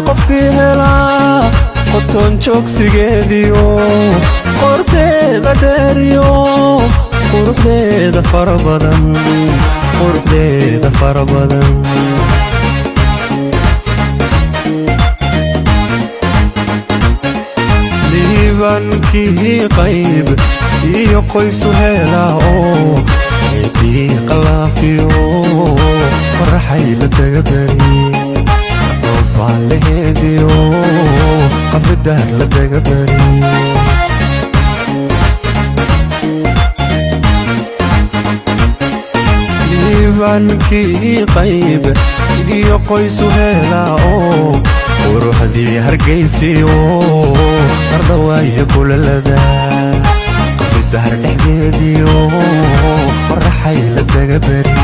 qofki hela qoton joogsigeediyo qorteeda dheeriyo quruxdeeda fara badan liibankii qayb iyo qoysu hela oo eedii qalaafiyo qoraxay la taga bari roobaan la heediyo qabridaar la taga bari liibankii qayb iyo qoysu hela oo quruxdii hargeysiyo qardhawaayo kulalada qabridaar dhexdeediyo qoraxay la taga bari